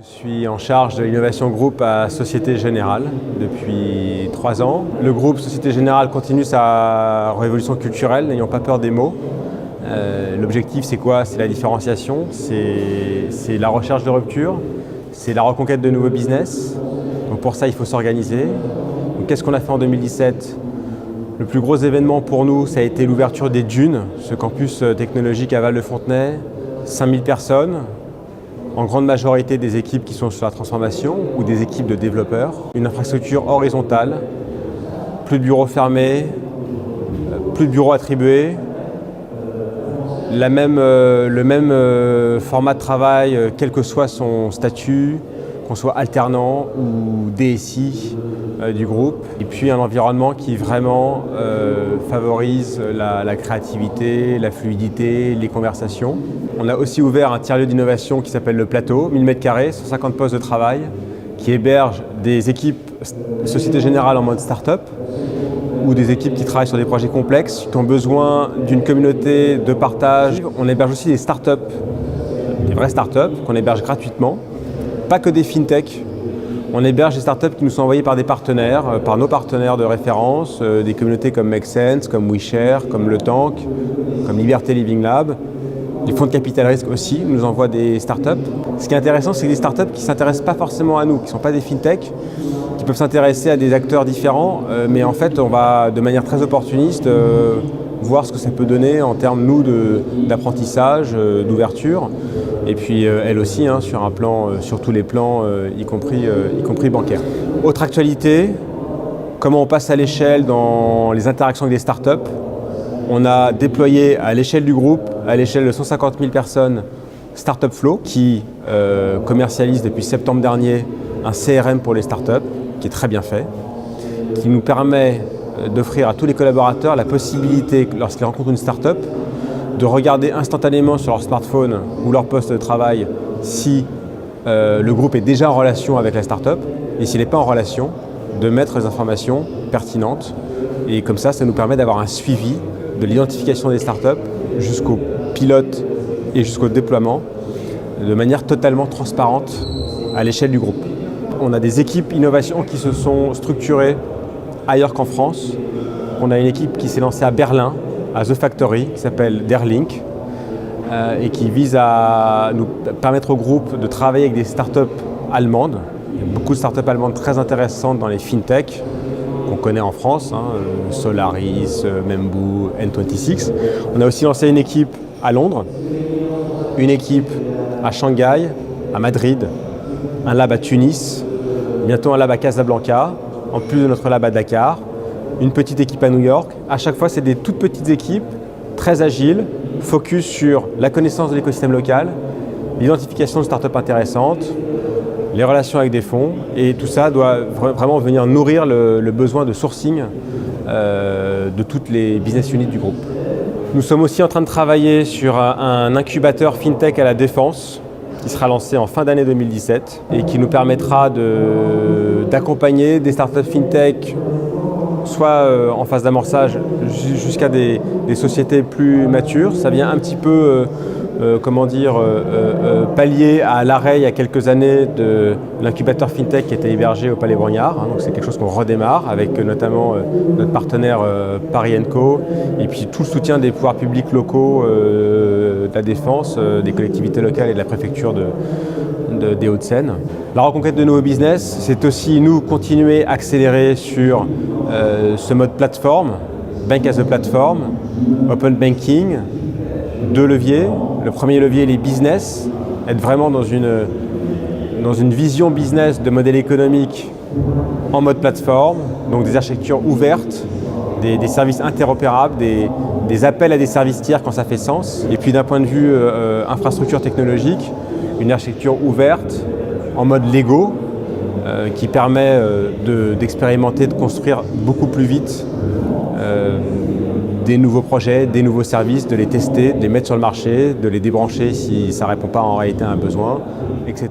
Je suis en charge de l'innovation groupe à Société Générale depuis 3 ans. Le groupe Société Générale continue sa révolution culturelle, n'ayant pas peur des mots. L'objectif, c'est quoi? C'est la différenciation, c'est la recherche de rupture, c'est la reconquête de nouveaux business. Donc pour ça, il faut s'organiser. Qu'est-ce qu'on a fait en 2017? Le plus gros événement pour nous, ça a été l'ouverture des Dunes, ce campus technologique à Val-de-Fontenay. 5000 personnes, en grande majorité des équipes qui sont sur la transformation ou des équipes de développeurs. Une infrastructure horizontale, plus de bureaux fermés, plus de bureaux attribués, le même format de travail, quel que soit son statut, qu'on soit alternant ou DSI du groupe. Et puis un environnement qui vraiment favorise la créativité, la fluidité, les conversations. On a aussi ouvert un tiers-lieu d'innovation qui s'appelle Le Plateau, 1000 m², 150 postes de travail, qui héberge des équipes Société Générale en mode start-up ou des équipes qui travaillent sur des projets complexes, qui ont besoin d'une communauté de partage. On héberge aussi des start-up, des vraies start-up qu'on héberge gratuitement. Pas que des fintech, on héberge des startups qui nous sont envoyées par des partenaires, par nos partenaires de référence, des communautés comme Make Sense, comme WeShare, comme Le Tank, comme Liberté Living Lab. Les fonds de capital risque aussi nous envoient des startups. Ce qui est intéressant, c'est des startups qui ne s'intéressent pas forcément à nous, qui ne sont pas des fintech, qui peuvent s'intéresser à des acteurs différents, mais en fait, on va de manière très opportuniste voir ce que ça peut donner en termes, nous, d'apprentissage, d'ouverture. Et puis elle aussi, sur un plan, sur tous les plans, y compris bancaire. Autre actualité, comment on passe à l'échelle dans les interactions avec des startups. On a déployé à l'échelle du groupe, à l'échelle de 150 000 personnes, Startup Flow, qui commercialise depuis septembre dernier un CRM pour les startups, qui est très bien fait, qui nous permet d'offrir à tous les collaborateurs la possibilité, lorsqu'ils rencontrent une startup, de regarder instantanément sur leur smartphone ou leur poste de travail si le groupe est déjà en relation avec la startup, et s'il n'est pas en relation, de mettre les informations pertinentes. Et comme ça nous permet d'avoir un suivi de l'identification des startups jusqu'au pilote et jusqu'au déploiement de manière totalement transparente à l'échelle du groupe. On a des équipes innovation qui se sont structurées ailleurs qu'en France. On a une équipe qui s'est lancée à Berlin, à The Factory, qui s'appelle Derlink, et qui vise à nous permettre au groupe de travailler avec des startups allemandes. Il y a beaucoup de startups allemandes très intéressantes dans les fintech, qu'on connaît en France, Solaris, Membu, N26. On a aussi lancé une équipe à Londres, une équipe à Shanghai, à Madrid, un lab à Tunis, bientôt un lab à Casablanca, en plus de notre lab à Dakar, une petite équipe à New York. À chaque fois, c'est des toutes petites équipes, très agiles, focus sur la connaissance de l'écosystème local, l'identification de startups intéressantes, les relations avec des fonds, et tout ça doit vraiment venir nourrir le besoin de sourcing de toutes les business units du groupe. Nous sommes aussi en train de travailler sur un incubateur FinTech à la Défense qui sera lancé en fin d'année 2017 et qui nous permettra d'accompagner des startups FinTech soit en phase d'amorçage jusqu'à des sociétés plus matures. Ça vient un petit peu pallier à l'arrêt il y a quelques années de l'incubateur FinTech qui était hébergé au Palais Brongniart. Donc c'est quelque chose qu'on redémarre avec notamment notre partenaire Paris & Co. Et puis tout le soutien des pouvoirs publics locaux, de la Défense, des collectivités locales et de la préfecture des Hauts-de-Seine. La reconquête de nouveaux business, c'est aussi nous continuer à accélérer sur ce mode plateforme, Bank as a Platform, Open Banking, 2 leviers. Le premier levier, les business, être vraiment dans une vision business de modèle économique en mode plateforme, donc des architectures ouvertes, des services interopérables, des appels à des services tiers quand ça fait sens. Et puis d'un point de vue infrastructure technologique, une architecture ouverte en mode Lego qui permet d'expérimenter, de construire beaucoup plus vite des nouveaux projets, des nouveaux services, de les tester, de les mettre sur le marché, de les débrancher si ça ne répond pas en réalité à un besoin, etc.